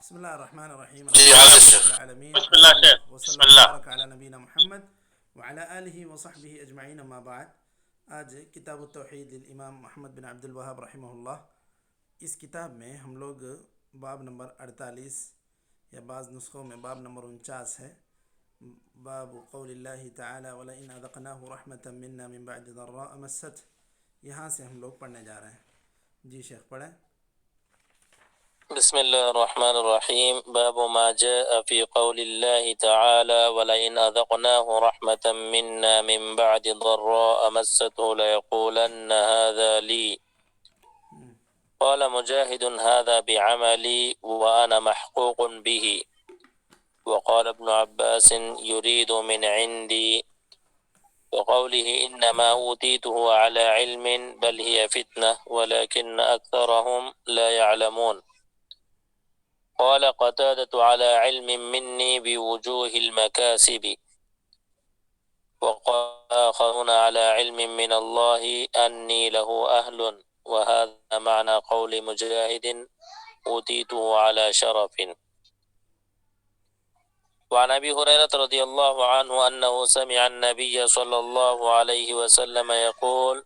بسم الله الرحمن الرحيم جی الحمد حافظ لله شیخ. رب العالمين بسم اللہ وصلى شیخ. الله بسم وسلم اللہ. وبارك على نبينا محمد وعلى آله وصحبه أجمعين أما بعد. آج کتاب التوحید للامام محمد بن عبد الوہاب رحمہ اللہ. اس کتاب میں ہم لوگ باب نمبر 48 یا بعض نسخوں میں باب نمبر 49 ہے. باب قول اللہ تعالی وَلَئِنْ أَذَقْنَاهُ رَحْمَةً مِنَّا مِنْ بَعْدِ ضَرَّاءَ مَسَّتْهُ. یہاں سے ہم لوگ پڑھنے جا رہے ہیں. جی شیخ پڑھیں. بسم الله الرحمن الرحيم. باب ما جاء في قول الله تعالى ولئن أذقناه رحمة منا من بعد ضراء مسته ليقولن هذا لي. قال مجاهد هذا بعملي وأنا محقوق به. وقال ابن عباس يريد من عندي. وقوله إنما أوتيته على علم بل هي فتنة ولكن أكثرهم لا يعلمون. قال قتادة على علم مني بوجوه المكاسب. وقال آخرون على علم من الله أني له أهل. وهذا معنى قول مجاهد أوتيته على شرف. وعن أبي هريرة رضي الله عنه أنه سمع النبي صلى الله عليه وسلم يقول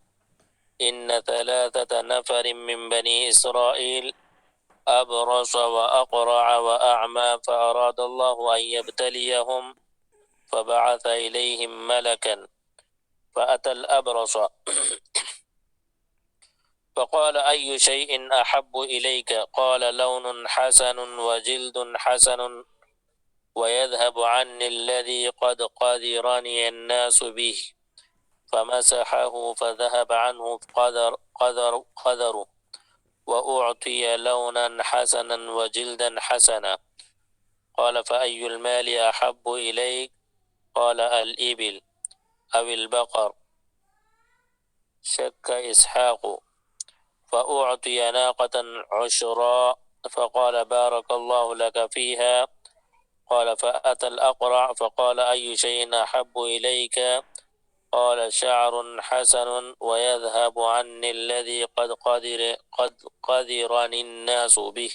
إن 3 نفر من بني إسرائيل أبرص وأقرع وأعمى فأراد الله أن يبتليهم فبعث إليهم ملكا فأتى الأبرص فقال أي شيء أحب إليك؟ قال لون حسن وجلد حسن ويذهب عني الذي قد قدرني الناس به. فمسحه فذهب عنه قدر وأعطي لونا حسنا وجلدا حسنا. قال فأي المال أحب إليك؟ قال الإبل أو البقر. شك إسحاق. فأعطي ناقة عشراء فقال بارك الله لك فيها. قال فأتى الأقرع فقال أي شيء أحب إليك؟ قال شعر حسن ويذهب عني الذي قد قدرني الناس به.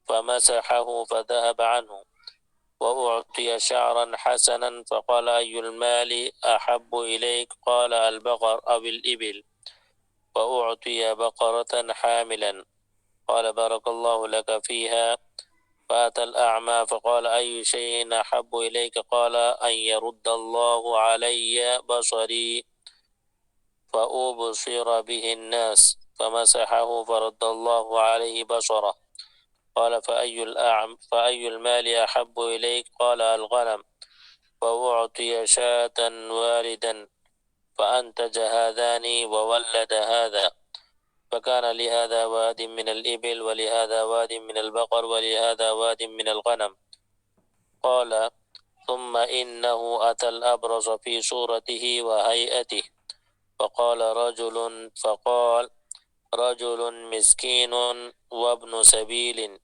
فمسحه فذهب عنه. وأعطي شعرا حسنا فقال أي المال أحب إليك؟ قال البقر أو الإبل. وأعطي بقرة حاملا. قال بارك الله لك فيها. فأتى الأعمى فقال أي شيء أحب إليك؟ قال أن يرد الله علي بصري فأبصر به الناس. فمسحه فرد الله عليه بصره. قال فأي المال أحب إليك؟ قال الغنم. فأعطي شاة والدا فأنتج هذان وولد هذا. فكان لهذا واد من الإبل ولهذا واد من البقر ولهذا واد من الغنم. قال ثم إنه أتى الأبرص في صورته وهيئته فقال رجل مسكين وابن سبيل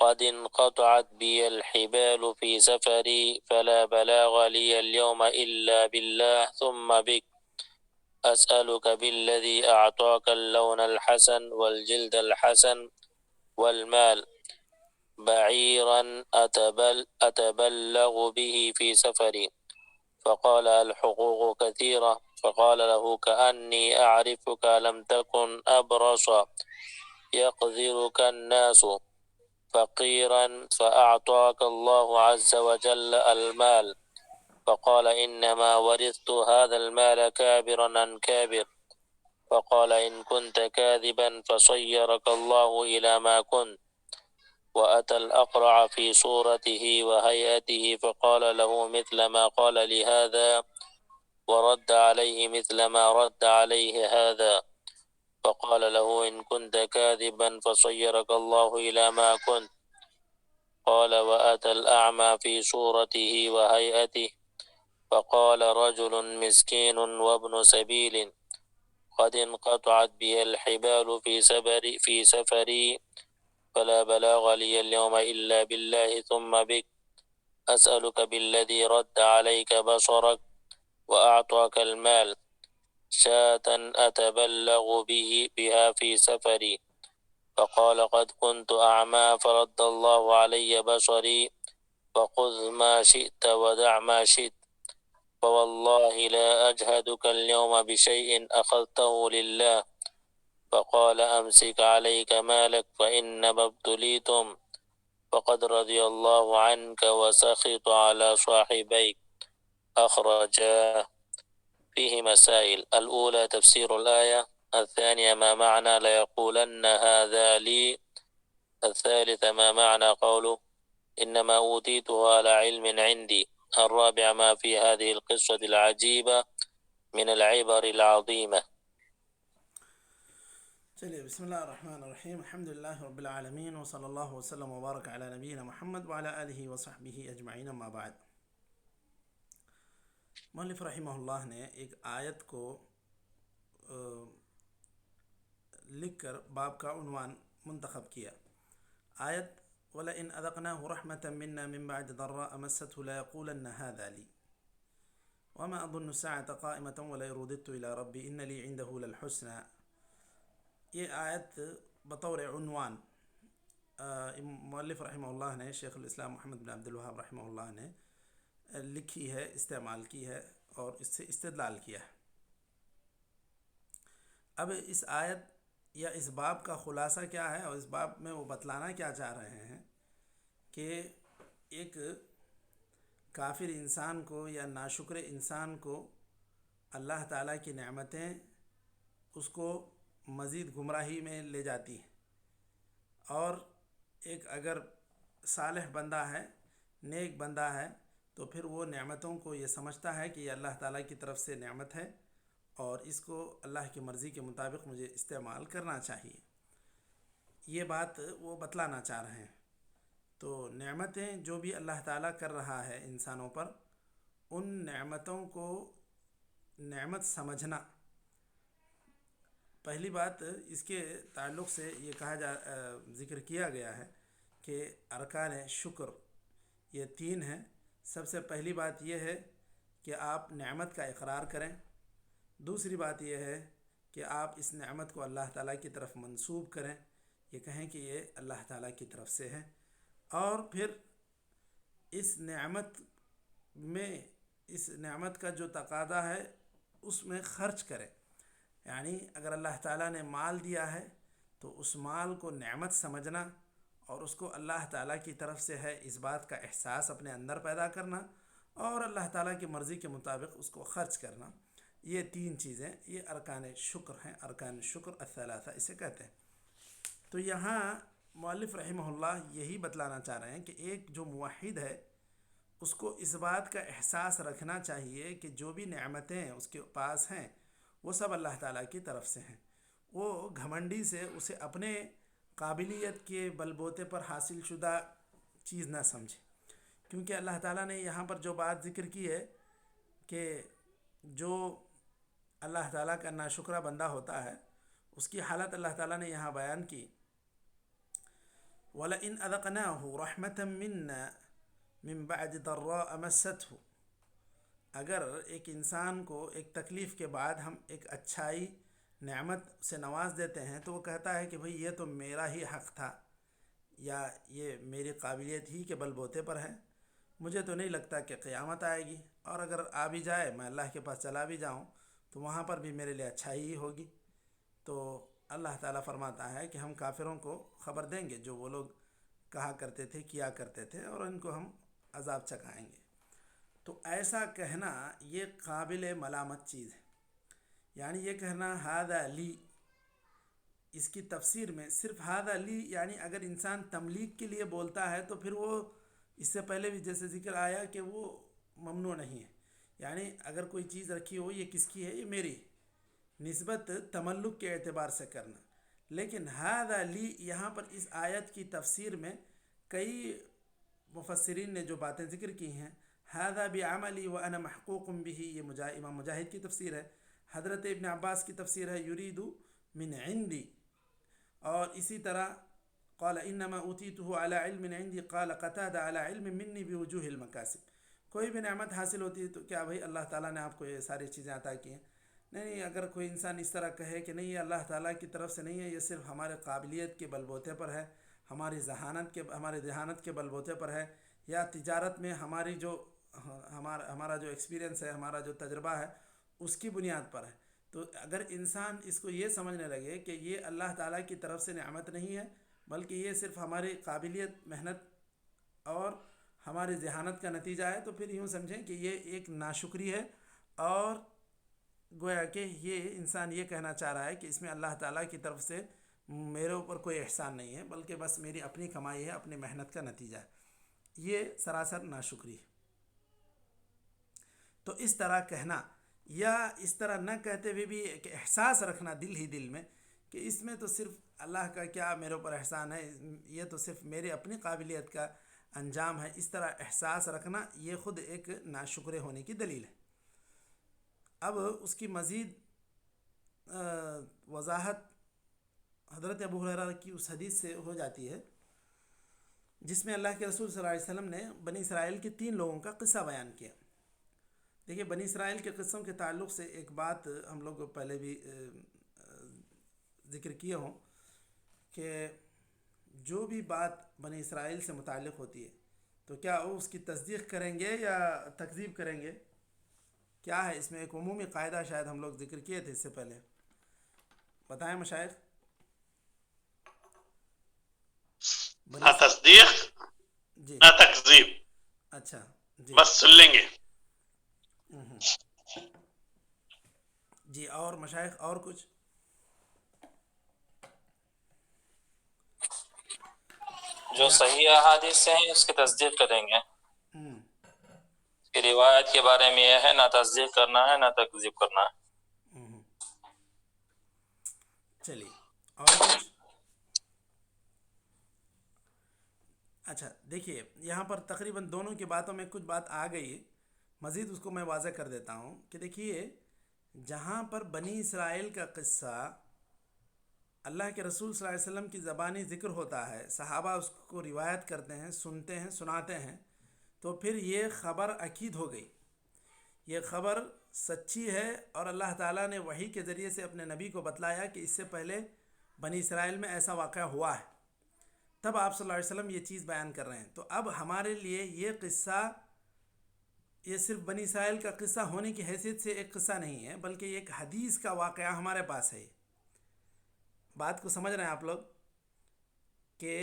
قد انقطعت بي الحبال في سفري فلا بلاغ لي اليوم إلا بالله ثم بك. أسألك بالذي أعطاك اللون الحسن والجلد الحسن والمال بعيرا أتبلغ به في سفري. فقال الحقوق كثيرة. فقال له كأني أعرفك لم تكن أبرص يقذرك الناس فقيرا فأعطاك الله عز وجل المال. فقال إنما ورثت هذا المال كابرا عن كابر. فقال إن كنت كاذبا فصيرك الله إلى ما كنت. وأتى الأقرع في صورته وهيئته فقال له مثل ما قال لهذا ورد عليه مثل ما رد عليه هذا. فقال له إن كنت كاذبا فصيرك الله إلى ما كنت. قال وأتى الأعمى في صورته وهيئته فقال رجل مسكين وابن سبيل قد انقطعت بي الحبال في سفري فلا بلاغ لي اليوم إلا بالله ثم بك. أسألك بالذي رد عليك بصرك وأعطاك المال شاة أتبلغ بها في سفري. فقال قد كنت أعمى فرد الله علي بصري فخذ ما شئت ودع ما شئت فوالله لا أجهدك اليوم بشيء أخذته لله. فقال أمسك عليك مالك فإنما ابتليتم فقد رضي الله عنك وسخط على صاحبيك. أخرجاه. فيه مسائل: الأولى تفسير الآية، الثانية ما معنى ليقولن هذا لي، الثالثة ما معنى قوله إنما أوتيته على علم عندي، الرابعة ما في هذه القصة العجيبة من العبر العظيمة. چلیے بسم اللہ الرحمن الرحیم، الحمد للہ رب العالمین وصلی اللہ وسلم وبارک علی نبینا محمد وعلی آلہ وصحبہ اجمعین، اما بعد۔ مؤلف رحمہ اللہ نے ایک آیت کو لکھ کر باب کا عنوان منتخب کیا۔ آیت وَلَئِنْ أَذَقْنَاهُ رَحْمَةً مِنَّا مِنْ بَعْدِ ضَرَّاءَ مَسَّتْهُ لَيَقُولَنَّ هَذَا لِي وَمَا أَظُنُّ السَّاعَةَ قَائِمَةً وَلَئِنْ رُدِدتُّ إِلَى رَبِّي إِنَّ لِي عِنْدَهُ لَلْحُسْنَى۔ یہ آیت بطور عنوان مؤلف رحمہ اللہ نے، شیخ الاسلام محمد بن عبد الوہاب رحمہ اللہ نے لکھی ہے، استعمال کی ہے اور اس سے استدلال کیا ہے۔ اب اس آیت یا اس باب کا خلاصہ کیا ہے اور اس باب میں وہ بتلانا کیا چاہ رہے ہیں کہ ایک کافر انسان کو یا ناشکر انسان کو اللہ تعالیٰ کی نعمتیں اس کو مزید گمراہی میں لے جاتی ہیں، اور ایک اگر صالح بندہ ہے، نیک بندہ ہے، تو پھر وہ نعمتوں کو یہ سمجھتا ہے کہ یہ اللہ تعالیٰ کی طرف سے نعمت ہے اور اس کو اللہ کی مرضی کے مطابق مجھے استعمال کرنا چاہیے۔ یہ بات وہ بتلانا چاہ رہے ہیں۔ تو نعمتیں جو بھی اللہ تعالیٰ کر رہا ہے انسانوں پر، ان نعمتوں کو نعمت سمجھنا۔ پہلی بات اس کے تعلق سے یہ ذکر کیا گیا ہے کہ ارکان شکر یہ 3 ہیں۔ سب سے پہلی بات یہ ہے کہ آپ نعمت کا اقرار کریں، دوسری بات یہ ہے کہ آپ اس نعمت کو اللہ تعالیٰ کی طرف منسوب کریں، یہ کہیں کہ یہ اللہ تعالیٰ کی طرف سے ہے، اور پھر اس نعمت کا جو تقاضا ہے اس میں خرچ کریں۔ یعنی اگر اللہ تعالیٰ نے مال دیا ہے تو اس مال کو نعمت سمجھنا اور اس کو اللہ تعالیٰ کی طرف سے ہے اس بات کا احساس اپنے اندر پیدا کرنا، اور اللہ تعالیٰ کی مرضی کے مطابق اس کو خرچ کرنا۔ یہ 3 چیزیں، یہ ارکان شکر ہیں، ارکان شکر الثلاثہ اسے کہتے ہیں۔ تو یہاں مؤلف رحمہ اللہ یہی بتلانا چاہ رہے ہیں کہ ایک جو موحد ہے اس کو اس بات کا احساس رکھنا چاہیے کہ جو بھی نعمتیں اس کے پاس ہیں وہ سب اللہ تعالیٰ کی طرف سے ہیں۔ وہ گھمنڈی سے اسے اپنے قابلیت کے بل بوتے پر حاصل شدہ چیز نہ سمجھے، کیونکہ اللہ تعالیٰ نے یہاں پر جو بات ذکر کی ہے کہ جو اللہ تعالیٰ کا ناشکرہ بندہ ہوتا ہے اس کی حالت اللہ تعالیٰ نے یہاں بیان کی۔ وَلَئِنْ أَذَقْنَاهُ رَحْمَةً مِنَّا مِنْ بَعْدِ ضَرَّاءَ مَسَّتْهُ، اگر ایک انسان کو ایک تکلیف کے بعد ہم ایک اچھائی نعمت سے نواز دیتے ہیں تو وہ کہتا ہے کہ بھئی یہ تو میرا ہی حق تھا، یا یہ میری قابلیت ہی کے بل بوتے پر ہے، مجھے تو نہیں لگتا کہ قیامت آئے گی، اور اگر آ بھی جائے، میں اللہ کے پاس چلا بھی جاؤں تو وہاں پر بھی میرے لیے اچھائی ہی ہوگی۔ تو اللہ تعالیٰ فرماتا ہے کہ ہم کافروں کو خبر دیں گے جو وہ لوگ کہا کرتے تھے، کیا کرتے تھے، اور ان کو ہم عذاب چکھائیں گے۔ تو ایسا کہنا یہ قابل ملامت چیز ہے، یعنی یہ کہنا ھذا لی، اس کی تفسیر میں صرف ھذا لی یعنی اگر انسان تملیک کے لیے بولتا ہے تو پھر وہ اس سے پہلے بھی جیسے ذکر آیا کہ وہ ممنوع نہیں ہے، یعنی اگر کوئی چیز رکھی ہو یہ کس کی ہے، یہ میری، نسبت تملک کے اعتبار سے کرنا۔ لیکن ھذا لی یہاں پر اس آیت کی تفسیر میں کئی مفسرین نے جو باتیں ذکر کی ہیں، ھذا بعملی وانا محقوق بہ، یہ امام مجاہد کی تفسیر ہے۔ حضرت ابن عباس کی تفسیر ہے یرید من عندی، اور اسی طرح قال انما اوتیتہ علی علم عندی، قال قتادہ علی علم منی بوجوہ المکاسب۔ کوئی بھی نعمت حاصل ہوتی ہے تو کیا بھئی اللہ تعالیٰ نے آپ کو یہ ساری چیزیں عطا کی ہیں؟ نہیں، اگر کوئی انسان اس طرح کہے کہ نہیں یہ اللہ تعالیٰ کی طرف سے نہیں ہے، یہ صرف ہمارے قابلیت کے بل بوتے پر ہے، ہمارے ذہانت کے بل بوتے پر ہے، یا تجارت میں ہماری جو ہمارا جو ایکسپیرینس ہے، ہمارا جو تجربہ ہے اس کی بنیاد پر ہے، تو اگر انسان اس کو یہ سمجھنے لگے کہ یہ اللہ تعالیٰ کی طرف سے نعمت نہیں ہے بلکہ یہ صرف ہماری قابلیت، محنت اور ہماری ذہانت کا نتیجہ ہے، تو پھر یوں سمجھیں کہ یہ ایک ناشکری ہے، اور گویا کہ یہ انسان یہ کہنا چاہ رہا ہے کہ اس میں اللہ تعالیٰ کی طرف سے میرے اوپر کوئی احسان نہیں ہے بلکہ بس میری اپنی کمائی ہے، اپنی محنت کا نتیجہ ہے، یہ سراسر ناشکری ہے۔ تو اس طرح کہنا یا اس طرح نہ کہتے ہوئے بھی ایک احساس رکھنا دل ہی دل میں کہ اس میں تو صرف اللہ کا کیا میرے اوپر احسان ہے، یہ تو صرف میرے اپنی قابلیت کا انجام ہے، اس طرح احساس رکھنا یہ خود ایک ناشکرے ہونے کی دلیل ہے۔ اب اس کی مزید وضاحت حضرت ابو ہریرہ کی اس حدیث سے ہو جاتی ہے جس میں اللہ کے رسول صلی اللہ علیہ وسلم نے بنی اسرائیل کے 3 لوگوں کا قصہ بیان کیا۔ دیکھیے، بنی اسرائیل کے قصوں کے تعلق سے ایک بات ہم لوگ پہلے بھی ذکر کیے ہوں کہ جو بھی بات بنی اسرائیل سے متعلق ہوتی ہے تو کیا وہ اس کی تصدیق کریں گے یا تکذیب کریں گے؟ کیا ہے اس میں ایک عمومی قاعدہ، شاید ہم لوگ ذکر کیے تھے اس سے پہلے، بتائیں مشائخ۔ نہ تصدیق جی، نہ تکذیب، اچھا، جی بس سن لیں گے۔ جی، اور مشائخ اور کچھ؟ جو صحیح احادیث ہیں اس کی تصدیق کریں گے، اس کی روایت کے بارے میں یہ ہے نہ تصدیق کرنا ہے نہ تکذیب کرنا ہے۔ چلیے، اور کچھ؟ اچھا، دیکھیے یہاں پر تقریباً دونوں کی باتوں میں کچھ بات آ گئی ہے، مزید اس کو میں واضح کر دیتا ہوں کہ دیکھیے جہاں پر بنی اسرائیل کا قصہ اللہ کے رسول صلی اللہ علیہ وسلم کی زبانی ذکر ہوتا ہے، صحابہ اس کو روایت کرتے ہیں، سنتے ہیں، سناتے ہیں، تو پھر یہ خبر اکید ہو گئی، یہ خبر سچی ہے، اور اللہ تعالیٰ نے وحی کے ذریعے سے اپنے نبی کو بتلایا کہ اس سے پہلے بنی اسرائیل میں ایسا واقعہ ہوا ہے، تب آپ صلی اللہ علیہ وسلم یہ چیز بیان کر رہے ہیں۔ تو اب ہمارے لیے یہ قصہ یہ صرف بنی اسرائیل کا قصہ ہونے کی حیثیت سے ایک قصہ نہیں ہے بلکہ یہ ایک حدیث کا واقعہ ہمارے پاس ہے۔ بات کو سمجھ رہے ہیں آپ لوگ کہ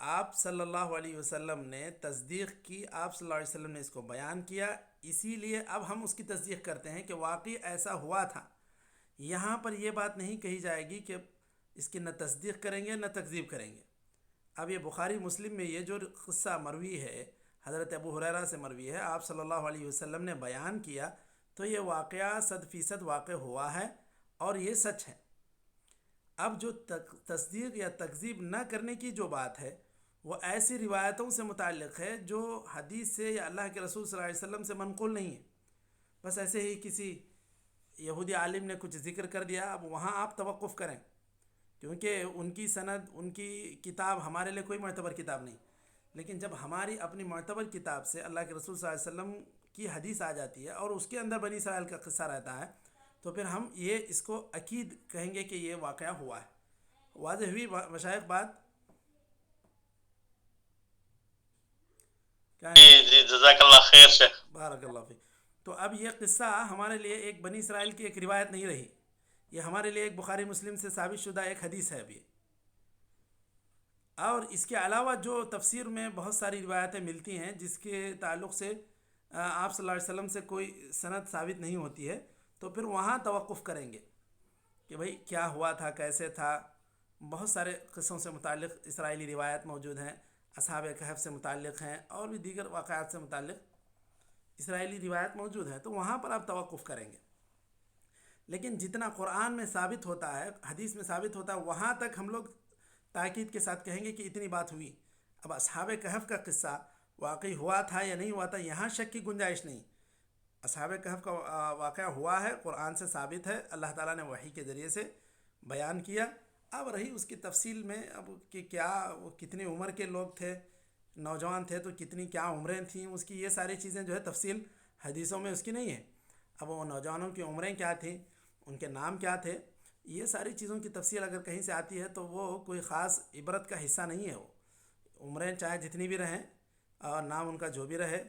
آپ صلی اللہ علیہ وسلم نے تصدیق کی، آپ صلی اللہ علیہ وسلم نے اس کو بیان کیا، اسی لیے اب ہم اس کی تصدیق کرتے ہیں کہ واقعی ایسا ہوا تھا۔ یہاں پر یہ بات نہیں کہی جائے گی کہ اس کی نہ تصدیق کریں گے نہ تکذیب کریں گے۔ اب یہ بخاری مسلم میں یہ جو قصہ مروی ہے، حضرت ابو ہریرہ سے مروی ہے، آپ صلی اللہ علیہ وسلم نے بیان کیا، تو یہ واقعہ 100% واقع ہوا ہے اور یہ سچ ہے۔ اب جو تصدیق یا تکذیب نہ کرنے کی جو بات ہے وہ ایسی روایتوں سے متعلق ہے جو حدیث سے یا اللہ کے رسول صلی اللہ علیہ وسلم سے منقول نہیں ہے، بس ایسے ہی کسی یہودی عالم نے کچھ ذکر کر دیا، اب وہاں آپ توقف کریں کیونکہ ان کی سند، ان کی کتاب ہمارے لیے کوئی معتبر کتاب نہیں، لیکن جب ہماری اپنی معتبر کتاب سے اللہ کے رسول صلی اللہ علیہ وسلم کی حدیث آ جاتی ہے اور اس کے اندر بنی اسرائیل کا قصہ رہتا ہے تو پھر ہم یہ اس کو اکید کہیں گے کہ یہ واقعہ ہوا ہے۔ واضح ہوئی مشائخ بات؟ جی جزاک اللہ خیر شیخ۔ بارک اللہ فیک۔ تو اب یہ قصہ ہمارے لیے ایک بنی اسرائیل کی ایک روایت نہیں رہی، یہ ہمارے لیے ایک بخاری مسلم سے ثابت شدہ ایک حدیث ہے ابھی، اور اس کے علاوہ جو تفسیر میں بہت ساری روایتیں ملتی ہیں جس کے تعلق سے آپ صلی اللہ علیہ وسلم سے کوئی سند ثابت نہیں ہوتی ہے، تو پھر وہاں توقف کریں گے کہ بھئی کیا ہوا تھا، کیسے تھا۔ بہت سارے قصوں سے متعلق اسرائیلی روایت موجود ہیں، اصحاب کہف سے متعلق ہیں، اور بھی دیگر واقعات سے متعلق اسرائیلی روایت موجود ہے، تو وہاں پر آپ توقف کریں گے۔ لیکن جتنا قرآن میں ثابت ہوتا ہے، حدیث میں ثابت ہوتا ہے، وہاں تک ہم لوگ تاکید کے ساتھ کہیں گے کہ اتنی بات ہوئی۔ اب اصحاب کہف کا قصہ واقعی ہوا تھا یا نہیں ہوا تھا، یہاں شک کی گنجائش نہیں۔ اصحاب کہف کا واقعہ ہوا ہے، قرآن سے ثابت ہے، اللہ تعالیٰ نے وحی کے ذریعے سے بیان کیا۔ اب رہی اس کی تفصیل میں، اب کہ کیا وہ کتنی عمر کے لوگ تھے، نوجوان تھے تو کتنی کیا عمریں تھیں، اس کی یہ ساری چیزیں جو ہے تفصیل حدیثوں میں اس کی نہیں ہے۔ اب وہ نوجوانوں کی عمریں کیا تھیں، ان کے نام کیا تھے، یہ ساری چیزوں کی تفصیل اگر کہیں سے آتی ہے تو وہ کوئی خاص عبرت کا حصہ نہیں ہے. وہ عمریں چاہے جتنی بھی رہیں اور نام ان کا جو بھی رہے،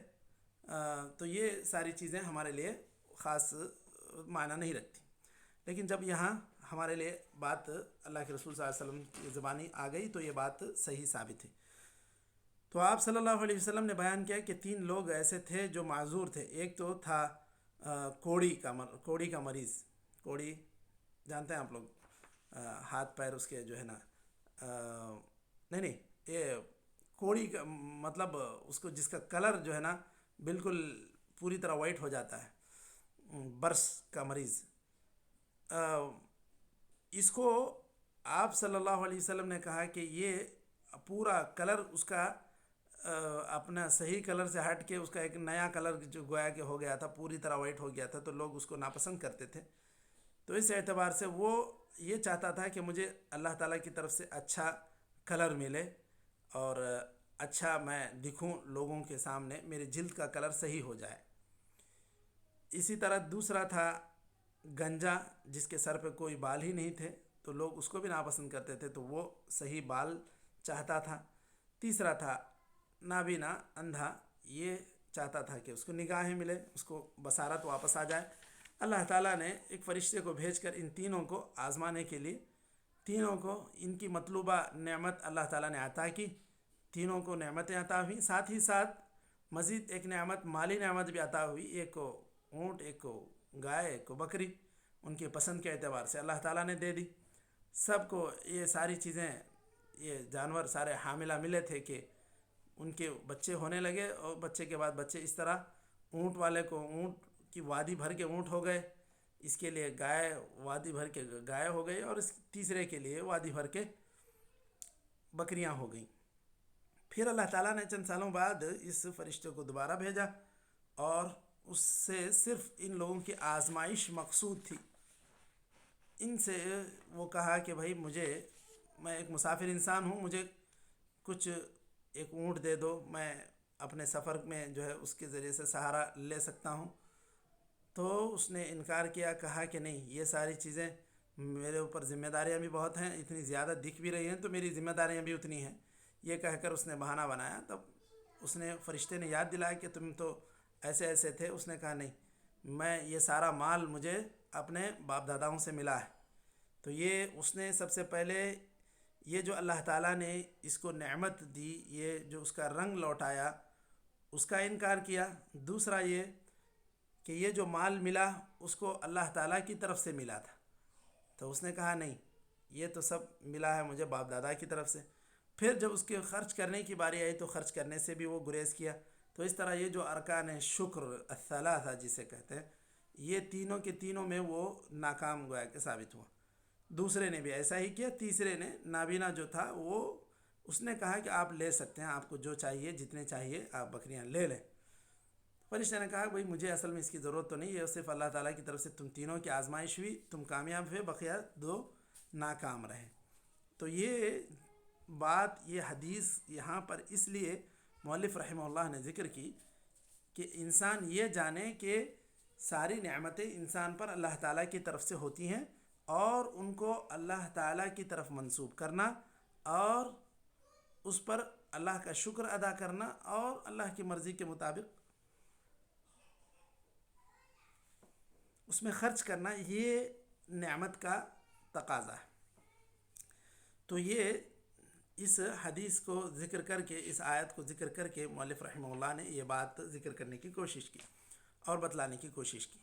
تو یہ ساری چیزیں ہمارے لیے خاص معنی نہیں رکھتی. لیکن جب یہاں ہمارے لیے بات اللہ کے رسول صلی اللہ علیہ وسلم کی زبانی آ گئی تو یہ بات صحیح ثابت ہے. تو آپ صلی اللہ علیہ وسلم نے بیان کیا کہ 3 لوگ ایسے تھے جو معذور تھے. ایک تو تھا کوڑی کا مریض. کوڑی جانتے ہیں آپ لوگ، ہاتھ پیر اس کے جو ہے نا، نہیں یہ کوڑی کا مطلب اس کو جس کا کلر جو ہے نا بالکل پوری طرح وائٹ ہو جاتا ہے، برس کا مریض. اس کو آپ صلی اللہ علیہ وسلم نے کہا کہ یہ پورا کلر اس کا اپنا صحیح کلر سے ہٹ کے اس کا ایک نیا کلر جو گویا کہ ہو گیا تھا، پوری طرح وائٹ ہو گیا تھا، تو لوگ اس کو ناپسند کرتے تھے. تو اس اعتبار سے وہ یہ چاہتا تھا کہ مجھے اللہ تعالیٰ کی طرف سے اچھا کلر ملے اور اچھا میں دکھوں لوگوں کے سامنے، میری جلد کا کلر صحیح ہو جائے. اسی طرح دوسرا تھا گنجا، جس کے سر پہ کوئی بال ہی نہیں تھے، تو لوگ اس کو بھی ناپسند کرتے تھے، تو وہ صحیح بال چاہتا تھا. تیسرا تھا نابینا، اندھا، یہ چاہتا تھا کہ اس کو نگاہیں ملے، اس کو بصارت واپس آ جائے. اللہ تعالیٰ نے ایک فرشتے کو بھیج کر ان تینوں کو آزمانے کے لیے، تینوں کو ان کی مطلوبہ نعمت اللہ تعالیٰ نے عطا کی. تینوں کو نعمتیں عطا ہوئیں، ساتھ ہی ساتھ مزید ایک نعمت، مالی نعمت بھی عطا ہوئی. ایک کو اونٹ، ایک کو گائے، ایک کو بکری، ان کے پسند کے اعتبار سے اللہ تعالیٰ نے دے دی. سب کو یہ ساری چیزیں، یہ جانور سارے حاملہ ملے تھے کہ ان کے بچے ہونے لگے، اور بچے کے بعد بچے اس طرح اونٹ والے کو اونٹ کی وادی بھر کے اونٹ ہو گئے، اس کے لیے گائے وادی بھر کے گائے ہو گئی، اور اس تیسرے کے لیے وادی بھر کے بکریاں ہو گئیں. پھر اللہ تعالیٰ نے چند سالوں بعد اس فرشتے کو دوبارہ بھیجا، اور اس سے صرف ان لوگوں کی آزمائش مقصود تھی. ان سے وہ کہا کہ بھائی میں ایک مسافر انسان ہوں، مجھے کچھ ایک اونٹ دے دو، میں اپنے سفر میں جو ہے اس کے ذریعے سے سہارا لے سکتا ہوں. تو اس نے انکار کیا، کہا کہ نہیں، یہ ساری چیزیں میرے اوپر ذمہ داریاں بھی بہت ہیں، اتنی زیادہ دکھ بھی رہی ہیں تو میری ذمہ داریاں بھی اتنی ہیں. یہ کہہ کر اس نے بہانہ بنایا. تب اس نے فرشتے نے یاد دلایا کہ تم تو ایسے ایسے تھے. اس نے کہا نہیں، میں یہ سارا مال مجھے اپنے باپ داداؤں سے ملا ہے. تو یہ اس نے سب سے پہلے یہ جو اللہ تعالیٰ نے اس کو نعمت دی، یہ جو اس کا رنگ لوٹایا، اس کا انکار کیا. دوسرا یہ کہ یہ جو مال ملا اس کو اللہ تعالیٰ کی طرف سے ملا تھا، تو اس نے کہا نہیں، یہ تو سب ملا ہے مجھے باپ دادا کی طرف سے. پھر جب اس کے خرچ کرنے کی باری آئی تو خرچ کرنے سے بھی وہ گریز کیا. تو اس طرح یہ جو ارکان شکر الثلاثہ جسے کہتے ہیں، یہ تینوں کے تینوں میں وہ ناکام گویا کہ ثابت ہوا. دوسرے نے بھی ایسا ہی کیا. تیسرے نے، نابینا جو تھا، وہ اس نے کہا کہ آپ لے سکتے ہیں، آپ کو جو چاہیے، جتنے چاہیے آپ بکریاں لے لیں. فرشتے نے کہا بھئی مجھے اصل میں اس کی ضرورت تو نہیں، یہ صرف اللہ تعالیٰ کی طرف سے تم تینوں کی آزمائش ہوئی، تم کامیاب ہوئے، بقیہ 2 ناکام رہے. تو یہ بات، یہ حدیث یہاں پر اس لیے مؤلف رحمہ اللہ نے ذکر کی کہ انسان یہ جانے کہ ساری نعمتیں انسان پر اللہ تعالیٰ کی طرف سے ہوتی ہیں، اور ان کو اللہ تعالیٰ کی طرف منسوب کرنا، اور اس پر اللہ کا شکر ادا کرنا، اور اللہ کی مرضی کے مطابق اس میں خرچ کرنا، یہ نعمت کا تقاضا ہے. تو یہ اس حدیث کو ذکر کر کے، اس آیت کو ذکر کر کے مؤلف رحمہ اللہ نے یہ بات ذکر کرنے کی کوشش کی اور بتلانے کی کوشش کی.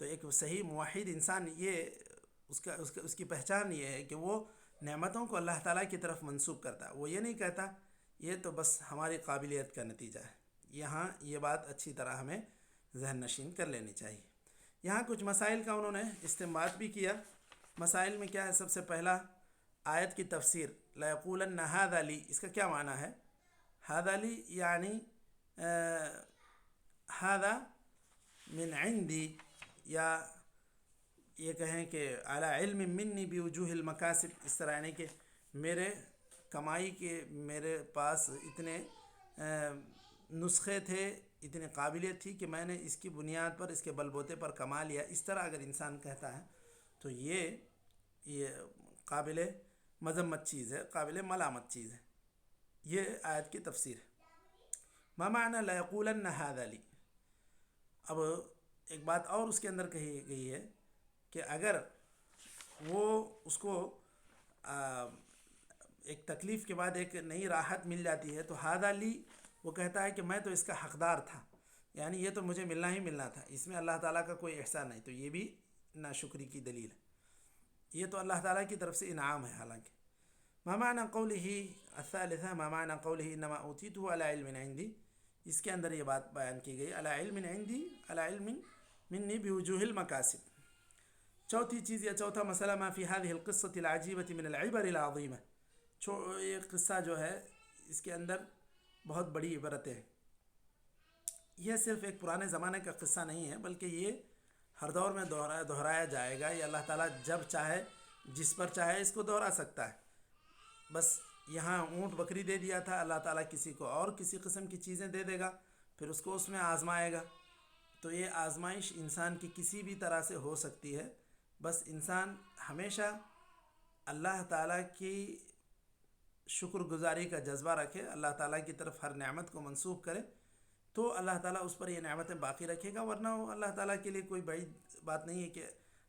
تو ایک صحیح موحد انسان، یہ اس کی پہچان یہ ہے کہ وہ نعمتوں کو اللہ تعالیٰ کی طرف منسوب کرتا ہے. وہ یہ نہیں کہتا یہ تو بس ہماری قابلیت کا نتیجہ ہے. یہاں یہ بات اچھی طرح ہمیں ذہن نشین کر لینی چاہیے. یہاں کچھ مسائل کا انہوں نے استنباط بھی کیا. مسائل میں کیا ہے؟ سب سے پہلا آیت کی تفسیر، لَيَقُولَنَّ هَذَا لِي، اس کا کیا معنی ہے؟ هَذَا لِي یعنی هَذَا من عندی، یا یہ کہیں کہ علی علم منی بوجوہ المکاسب، اس طرح یعنی کہ میرے کمائی کے میرے پاس اتنے نسخے تھے، اتنی قابلیت تھی کہ میں نے اس کی بنیاد پر، اس کے بل بوتے پر کما لیا. اس طرح اگر انسان کہتا ہے تو یہ قابل مذمت چیز ہے، قابل ملامت چیز ہے. یہ آیت کی تفسیر ہے. ما معنی لیقولن ھذا لی. اب ایک بات اور اس کے اندر کہی گئی ہے کہ اگر وہ اس کو ایک تکلیف کے بعد ایک نئی راحت مل جاتی ہے تو ھذا لی، وہ کہتا ہے کہ میں تو اس کا حقدار تھا، یعنی یہ تو مجھے ملنا ہی ملنا تھا، اس میں اللہ تعالیٰ کا کوئی احسان نہیں. تو یہ بھی ناشکری کی دلیل ہے. یہ تو اللہ تعالیٰ کی طرف سے انعام ہے. حالانکہ ما معنی قوله الثالثہ، ما معنی قوله انما اوتیته علی علم عندی، اس کے اندر یہ بات بیان کی گئی، علی علم عندی علی علم منی بوجوہ المکاسب. چوتھی چیز یا چوتھا مسئلہ، ما فی هذه القصة العجیبة من العبر العظیمہ. یہ قصہ جو ہے اس کے اندر بہت بڑی عبرتیں ہیں. یہ صرف ایک پرانے زمانے کا قصہ نہیں ہے، بلکہ یہ ہر دور میں دہرایا جائے گا. یہ اللہ تعالیٰ جب چاہے جس پر چاہے اس کو دہرا سکتا ہے. بس یہاں اونٹ بکری دے دیا تھا، اللہ تعالیٰ کسی کو اور کسی قسم کی چیزیں دے دے گا، پھر اس کو اس میں آزمائے گا. تو یہ آزمائش انسان کی کسی بھی طرح سے ہو سکتی ہے. بس انسان ہمیشہ اللہ تعالیٰ کی شکر گزاری کا جذبہ رکھے، اللہ تعالیٰ کی طرف ہر نعمت کو منسوب کرے، تو اللہ تعالیٰ اس پر یہ نعمتیں باقی رکھے گا. ورنہ وہ اللہ تعالیٰ کے لیے کوئی بڑی بات نہیں ہے کہ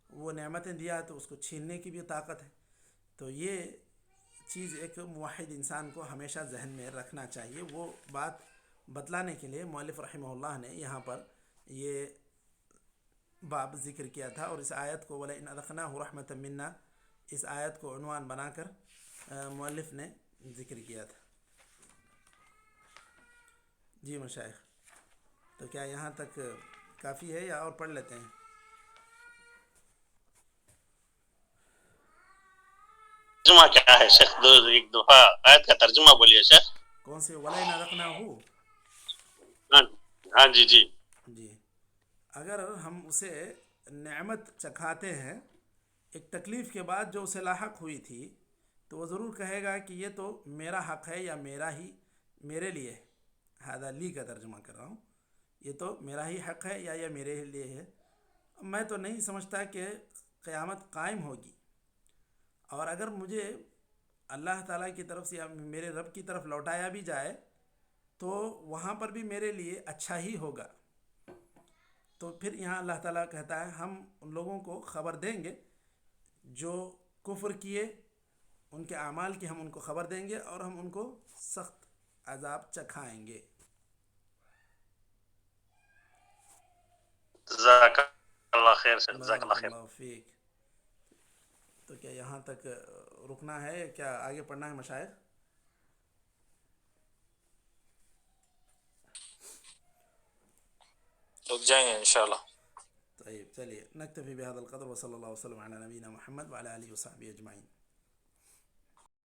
وہ نعمتیں دیا تو اس کو چھیننے کی بھی طاقت ہے. تو یہ چیز ایک موحد انسان کو ہمیشہ ذہن میں رکھنا چاہیے. وہ بات بتلانے کے لیے مؤلف رحمہ اللہ نے یہاں پر یہ باب ذکر کیا تھا، اور اس آیت کو وَلَئِنْ أَذَقْنَاهُ رَحْمَةً مِنَّا، اس آیت کو عنوان بنا کر مؤلف نے ذکر کیا تھا. جی مشائخ، تو کیا یہاں تک کافی ہے یا اور پڑھ لیتے ہیں؟ ترجمہ کیا ہے شیخ؟ ایک دفعہ آیت کا ترجمہ بولیے شیخ. کون سے؟ وَلَئِنْ أَذَقْنَاهُ. ہاں جی جی جی، اگر ہم اسے نعمت چکھاتے ہیں ایک تکلیف کے بعد جو اسے لاحق ہوئی تھی، تو وہ ضرور کہے گا کہ یہ تو میرا حق ہے یا میرے لیے ہے. ھذا لی کا ترجمہ کر رہا ہوں. یہ تو میرا ہی حق ہے یا یہ میرے لیے ہے. میں تو نہیں سمجھتا کہ قیامت قائم ہوگی، اور اگر مجھے اللہ تعالیٰ کی طرف سے یا میرے رب کی طرف لوٹایا بھی جائے تو وہاں پر بھی میرے لیے اچھا ہی ہوگا. تو پھر یہاں اللہ تعالیٰ کہتا ہے ہم ان لوگوں کو خبر دیں گے جو کفر کیے، ان کے اعمال کی ہم ان کو خبر دیں گے، اور ہم ان کو سخت عذاب چکھائیں گے. جزاک اللہ خیر شیخ، جزاک اللہ خیر. اللہ فیک. تو کیا یہاں تک رکنا ہے، کیا آگے پڑھنا ہے مشائخ؟ رک جائیں گے انشاءاللہ. طيب چلیے نکتفی بهذا القدر، وصلی اللہ وسلم علی نبینا محمد وعلی آلہ وصحبہ اجمعین.